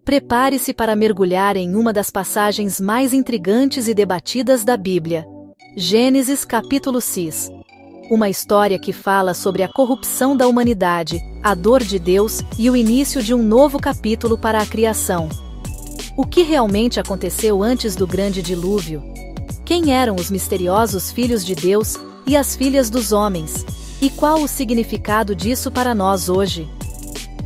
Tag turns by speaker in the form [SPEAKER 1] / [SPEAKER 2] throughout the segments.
[SPEAKER 1] Prepare-se para mergulhar em uma das passagens mais intrigantes e debatidas da Bíblia. Gênesis capítulo 6. Uma história que fala sobre a corrupção da humanidade, a dor de Deus e o início de um novo capítulo para a criação. O que realmente aconteceu antes do grande dilúvio? Quem eram os misteriosos filhos de Deus e as filhas dos homens? E qual o significado disso para nós hoje?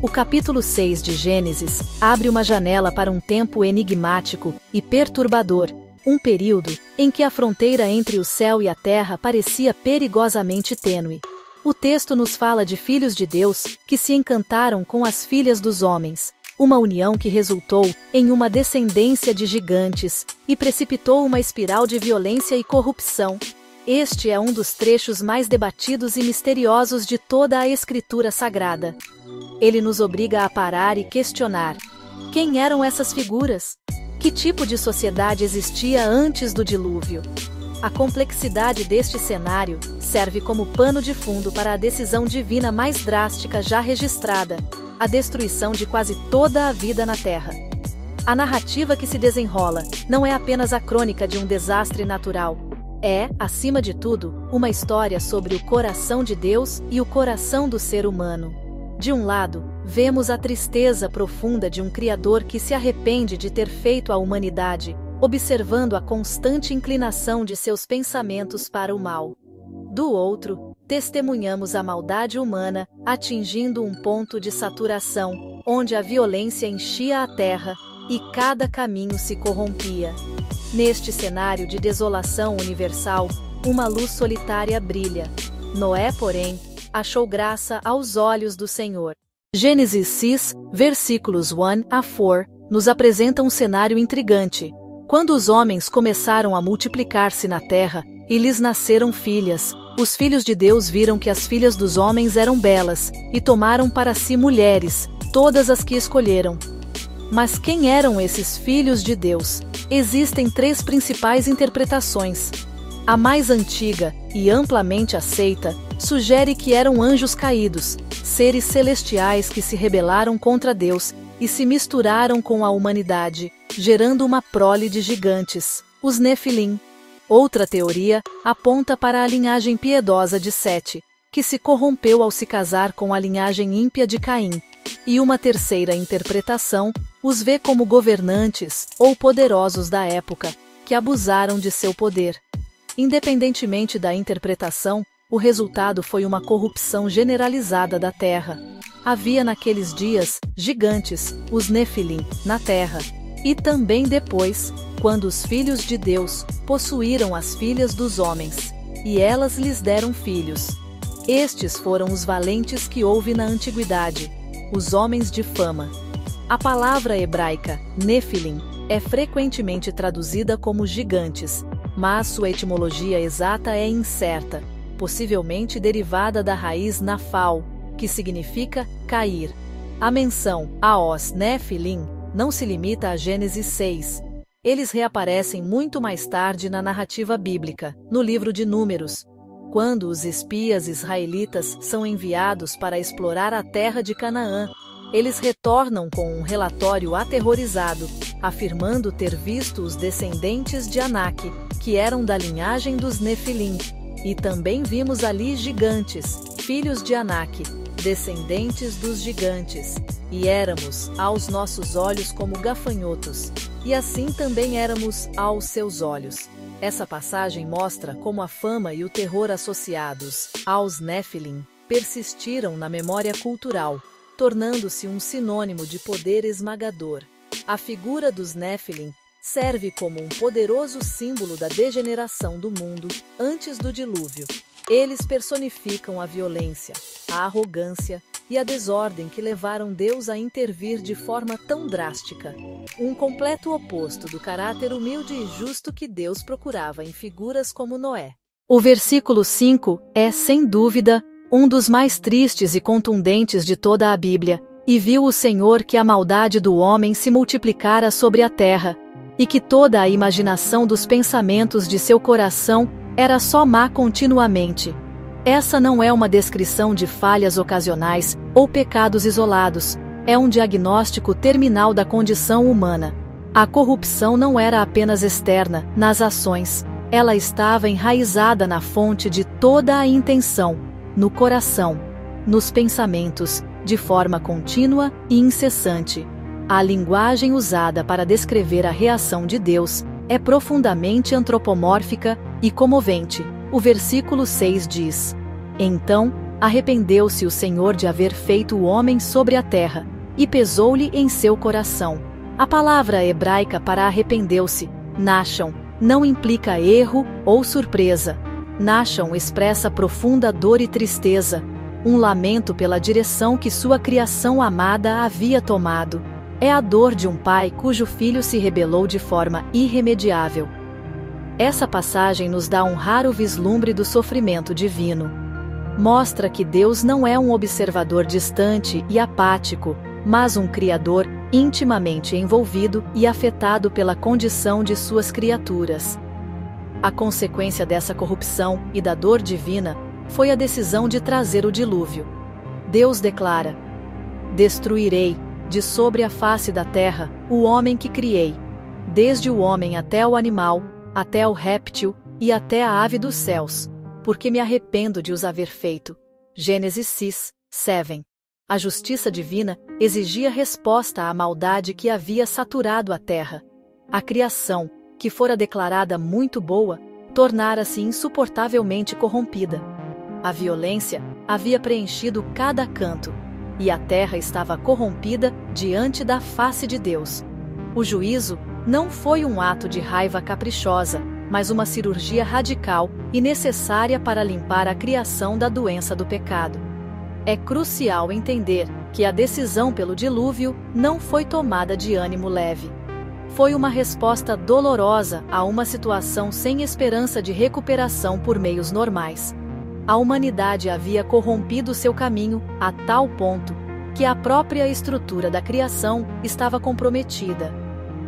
[SPEAKER 1] O capítulo 6 de Gênesis abre uma janela para um tempo enigmático e perturbador, um período em que a fronteira entre o céu e a terra parecia perigosamente tênue. O texto nos fala de filhos de Deus que se encantaram com as filhas dos homens, uma união que resultou em uma descendência de gigantes e precipitou uma espiral de violência e corrupção. Este é um dos trechos mais debatidos e misteriosos de toda a Escritura Sagrada. Ele nos obriga a parar e questionar: quem eram essas figuras? Que tipo de sociedade existia antes do dilúvio? A complexidade deste cenário serve como pano de fundo para a decisão divina mais drástica já registrada: a destruição de quase toda a vida na Terra. A narrativa que se desenrola não é apenas a crônica de um desastre natural. É, acima de tudo, uma história sobre o coração de Deus e o coração do ser humano. De um lado, vemos a tristeza profunda de um Criador que se arrepende de ter feito a humanidade, observando a constante inclinação de seus pensamentos para o mal. Do outro, testemunhamos a maldade humana, atingindo um ponto de saturação, onde a violência enchia a terra, e cada caminho se corrompia. Neste cenário de desolação universal, uma luz solitária brilha. Noé, porém, achou graça aos olhos do Senhor. Gênesis 6, versículos 1 a 4, nos apresenta um cenário intrigante. Quando os homens começaram a multiplicar-se na terra, e lhes nasceram filhas, os filhos de Deus viram que as filhas dos homens eram belas, e tomaram para si mulheres, todas as que escolheram. Mas quem eram esses filhos de Deus? Existem três principais interpretações. A mais antiga, e amplamente aceita, sugere que eram anjos caídos, seres celestiais que se rebelaram contra Deus e se misturaram com a humanidade, gerando uma prole de gigantes, os Nefilim. Outra teoria aponta para a linhagem piedosa de Sete, que se corrompeu ao se casar com a linhagem ímpia de Caim. E uma terceira interpretação os vê como governantes ou poderosos da época, que abusaram de seu poder. Independentemente da interpretação, o resultado foi uma corrupção generalizada da terra. Havia naqueles dias gigantes, os Nefilim, na terra. E também depois, quando os filhos de Deus possuíram as filhas dos homens, e elas lhes deram filhos. Estes foram os valentes que houve na antiguidade, os homens de fama. A palavra hebraica, Nefilim, é frequentemente traduzida como gigantes, mas sua etimologia exata é incerta, possivelmente derivada da raiz nafal, que significa cair. A menção aos Nefilim não se limita a Gênesis 6. Eles reaparecem muito mais tarde na narrativa bíblica, no livro de Números, quando os espias israelitas são enviados para explorar a terra de Canaã. Eles retornam com um relatório aterrorizado, afirmando ter visto os descendentes de Anak, que eram da linhagem dos Nefilim. E também vimos ali gigantes, filhos de Anak, descendentes dos gigantes. E éramos, aos nossos olhos, como gafanhotos, e assim também éramos aos seus olhos. Essa passagem mostra como a fama e o terror associados aos Nefilim persistiram na memória cultural, tornando-se um sinônimo de poder esmagador. A figura dos Nefilim serve como um poderoso símbolo da degeneração do mundo antes do dilúvio. Eles personificam a violência, a arrogância e a desordem que levaram Deus a intervir de forma tão drástica. Um completo oposto do caráter humilde e justo que Deus procurava em figuras como Noé. O versículo 5 é, sem dúvida, um dos mais tristes e contundentes de toda a Bíblia. E viu o Senhor que a maldade do homem se multiplicara sobre a terra, e que toda a imaginação dos pensamentos de seu coração era só má continuamente. Essa não é uma descrição de falhas ocasionais ou pecados isolados, é um diagnóstico terminal da condição humana. A corrupção não era apenas externa, nas ações, ela estava enraizada na fonte de toda a intenção, no coração, nos pensamentos, de forma contínua e incessante. A linguagem usada para descrever a reação de Deus é profundamente antropomórfica e comovente. O versículo 6 diz: Então, arrependeu-se o Senhor de haver feito o homem sobre a terra, e pesou-lhe em seu coração. A palavra hebraica para arrependeu-se, nachon, não implica erro ou surpresa. Nachon expressa profunda dor e tristeza, um lamento pela direção que sua criação amada havia tomado. É a dor de um pai cujo filho se rebelou de forma irremediável. Essa passagem nos dá um raro vislumbre do sofrimento divino. Mostra que Deus não é um observador distante e apático, mas um Criador intimamente envolvido e afetado pela condição de suas criaturas. A consequência dessa corrupção e da dor divina foi a decisão de trazer o dilúvio. Deus declara: Destruirei, de sobre a face da terra, o homem que criei, desde o homem até o animal, até o réptil e até a ave dos céus, porque me arrependo de os haver feito. Gênesis 6, 7. A justiça divina exigia resposta à maldade que havia saturado a terra. A criação, que fora declarada muito boa, tornara-se insuportavelmente corrompida. A violência havia preenchido cada canto, e a terra estava corrompida diante da face de Deus. O juízo não foi um ato de raiva caprichosa, mas uma cirurgia radical e necessária para limpar a criação da doença do pecado. É crucial entender que a decisão pelo dilúvio não foi tomada de ânimo leve. Foi uma resposta dolorosa a uma situação sem esperança de recuperação por meios normais. A humanidade havia corrompido seu caminho a tal ponto que a própria estrutura da criação estava comprometida.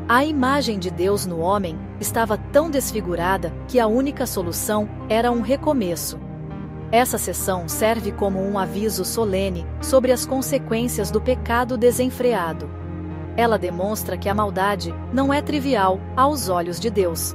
[SPEAKER 1] A imagem de Deus no homem estava tão desfigurada que a única solução era um recomeço. Essa sessão serve como um aviso solene sobre as consequências do pecado desenfreado. Ela demonstra que a maldade não é trivial aos olhos de Deus.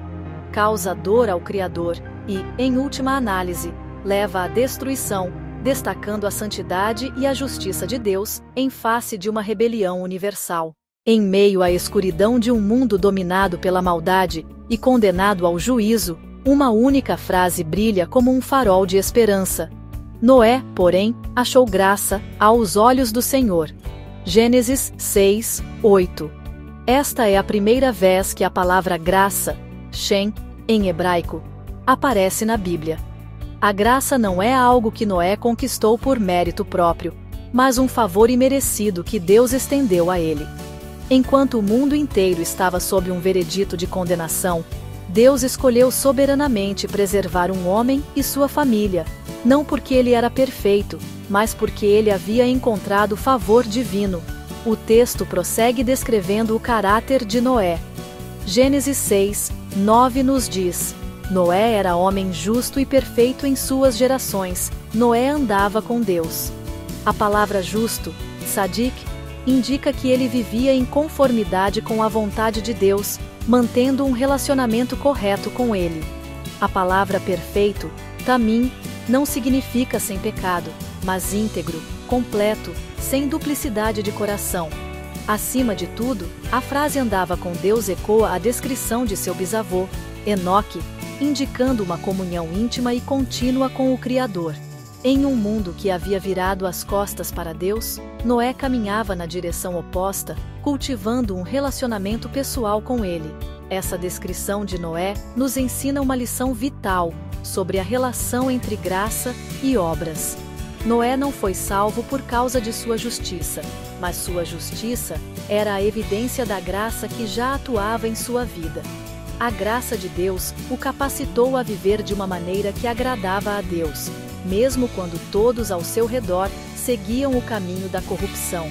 [SPEAKER 1] Causa dor ao Criador e, em última análise, leva à destruição, destacando a santidade e a justiça de Deus em face de uma rebelião universal. Em meio à escuridão de um mundo dominado pela maldade e condenado ao juízo, uma única frase brilha como um farol de esperança. Noé, porém, achou graça aos olhos do Senhor. Gênesis 6, 8. Esta é a primeira vez que a palavra graça, shem, em hebraico, aparece na Bíblia. A graça não é algo que Noé conquistou por mérito próprio, mas um favor imerecido que Deus estendeu a ele. Enquanto o mundo inteiro estava sob um veredito de condenação, Deus escolheu soberanamente preservar um homem e sua família, não porque ele era perfeito, mas porque ele havia encontrado favor divino. O texto prossegue descrevendo o caráter de Noé. Gênesis 6, 9 nos diz: Noé era homem justo e perfeito em suas gerações. Noé andava com Deus. A palavra justo, tzadik, indica que ele vivia em conformidade com a vontade de Deus, mantendo um relacionamento correto com ele. A palavra perfeito, tamim, não significa sem pecado, mas íntegro, completo, sem duplicidade de coração. Acima de tudo, a frase andava com Deus ecoa a descrição de seu bisavô, Enoque, indicando uma comunhão íntima e contínua com o Criador. Em um mundo que havia virado as costas para Deus, Noé caminhava na direção oposta, cultivando um relacionamento pessoal com ele. Essa descrição de Noé nos ensina uma lição vital sobre a relação entre graça e obras. Noé não foi salvo por causa de sua justiça, mas sua justiça era a evidência da graça que já atuava em sua vida. A graça de Deus o capacitou a viver de uma maneira que agradava a Deus, mesmo quando todos ao seu redor seguiam o caminho da corrupção.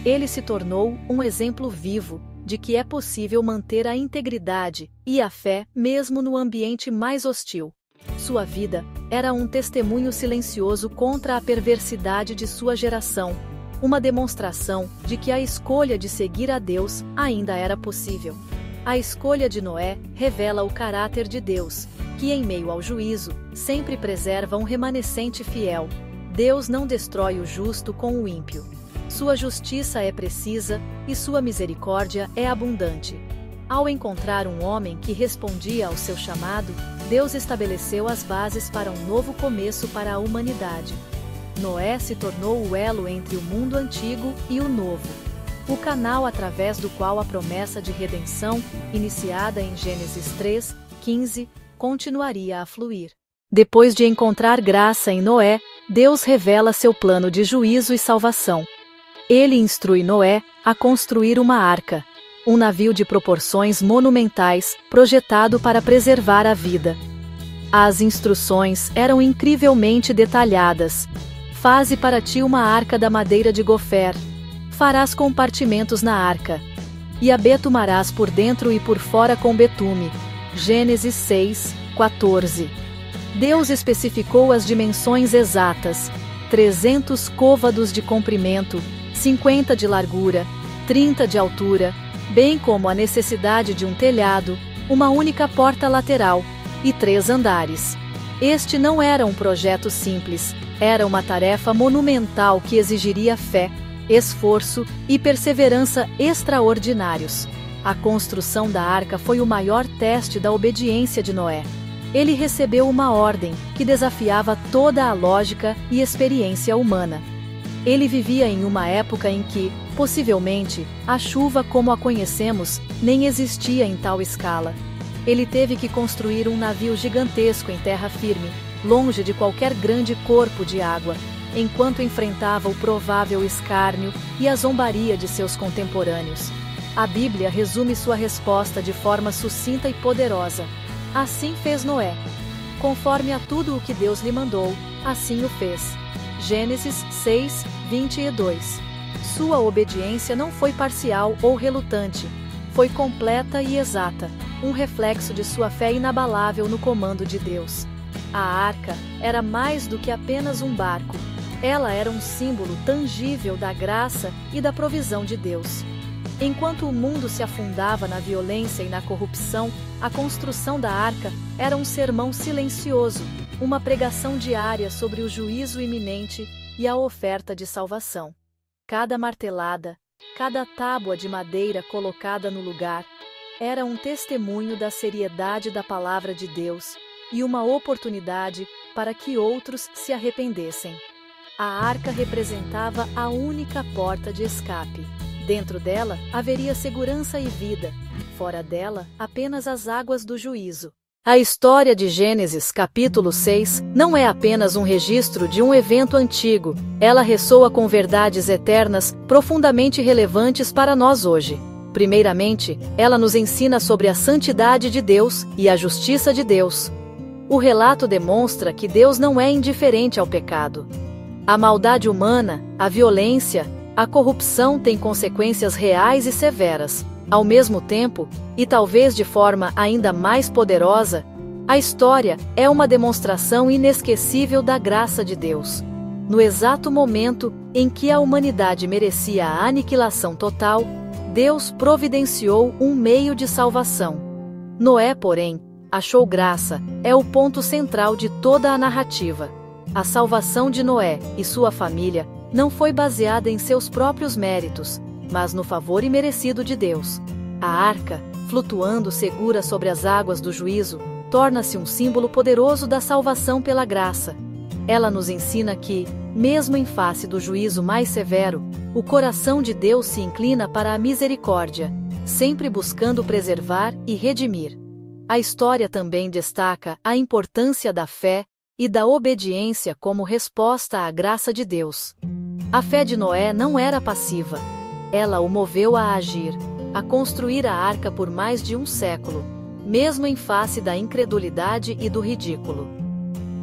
[SPEAKER 1] Ele se tornou um exemplo vivo de que é possível manter a integridade e a fé mesmo no ambiente mais hostil. Sua vida era um testemunho silencioso contra a perversidade de sua geração. uma demonstração de que a escolha de seguir a Deus ainda era possível. A escolha de Noé revela o caráter de Deus, que em meio ao juízo, sempre preserva um remanescente fiel. Deus não destrói o justo com o ímpio. Sua justiça é precisa e sua misericórdia é abundante. Ao encontrar um homem que respondia ao seu chamado, Deus estabeleceu as bases para um novo começo para a humanidade. Noé se tornou o elo entre o mundo antigo e o novo. O canal através do qual a promessa de redenção, iniciada em Gênesis 3:15, continuaria a fluir. Depois de encontrar graça em Noé, Deus revela seu plano de juízo e salvação. Ele instrui Noé a construir uma arca, um navio de proporções monumentais, projetado para preservar a vida. As instruções eram incrivelmente detalhadas. Faze para ti uma arca da madeira de gofer. Farás compartimentos na arca. E a betumarás por dentro e por fora com betume. Gênesis 6:14. Deus especificou as dimensões exatas: 300 côvados de comprimento, 50 de largura, 30 de altura, bem como a necessidade de um telhado, uma única porta lateral e 3 andares. Este não era um projeto simples, era uma tarefa monumental que exigiria fé, esforço e perseverança extraordinários. A construção da arca foi o maior teste da obediência de Noé. Ele recebeu uma ordem que desafiava toda a lógica e experiência humana. Ele vivia em uma época em que, possivelmente, a chuva como a conhecemos nem existia em tal escala. Ele teve que construir um navio gigantesco em terra firme, longe de qualquer grande corpo de água, enquanto enfrentava o provável escárnio e a zombaria de seus contemporâneos. A Bíblia resume sua resposta de forma sucinta e poderosa. Assim fez Noé. Conforme a tudo o que Deus lhe mandou, assim o fez. Gênesis 6:22. Sua obediência não foi parcial ou relutante, foi completa e exata, um reflexo de sua fé inabalável no comando de Deus. A arca era mais do que apenas um barco. Ela era um símbolo tangível da graça e da provisão de Deus. Enquanto o mundo se afundava na violência e na corrupção, a construção da arca era um sermão silencioso, uma pregação diária sobre o juízo iminente e a oferta de salvação. Cada martelada, cada tábua de madeira colocada no lugar, era um testemunho da seriedade da palavra de Deus e uma oportunidade para que outros se arrependessem. A arca representava a única porta de escape. Dentro dela haveria segurança e vida, fora dela apenas as águas do juízo. A história de Gênesis capítulo 6 não é apenas um registro de um evento antigo, ela ressoa com verdades eternas profundamente relevantes para nós hoje. Primeiramente, ela nos ensina sobre a santidade de Deus e a justiça de Deus. O relato demonstra que Deus não é indiferente ao pecado. A maldade humana, a violência, a corrupção têm consequências reais e severas. Ao mesmo tempo, e talvez de forma ainda mais poderosa, a história é uma demonstração inesquecível da graça de Deus. No exato momento em que a humanidade merecia a aniquilação total, Deus providenciou um meio de salvação. Noé, porém, achou graça, é o ponto central de toda a narrativa. A salvação de Noé e sua família não foi baseada em seus próprios méritos, mas no favor imerecido de Deus. A arca, flutuando segura sobre as águas do juízo, torna-se um símbolo poderoso da salvação pela graça. Ela nos ensina que, mesmo em face do juízo mais severo, o coração de Deus se inclina para a misericórdia, sempre buscando preservar e redimir. A história também destaca a importância da fé e da obediência como resposta à graça de Deus. A fé de Noé não era passiva. Ela o moveu a agir, a construir a arca por mais de um século, mesmo em face da incredulidade e do ridículo.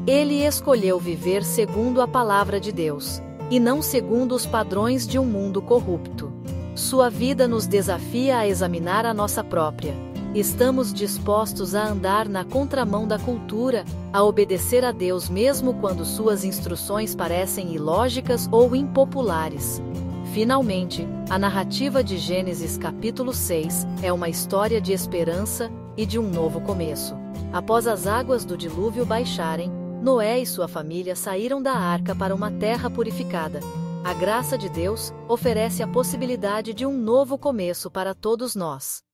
[SPEAKER 1] Ele escolheu viver segundo a palavra de Deus, e não segundo os padrões de um mundo corrupto. Sua vida nos desafia a examinar a nossa própria. Estamos dispostos a andar na contramão da cultura, a obedecer a Deus mesmo quando suas instruções parecem ilógicas ou impopulares. Finalmente, a narrativa de Gênesis capítulo 6 é uma história de esperança e de um novo começo. Após as águas do dilúvio baixarem, Noé e sua família saíram da arca para uma terra purificada. A graça de Deus oferece a possibilidade de um novo começo para todos nós.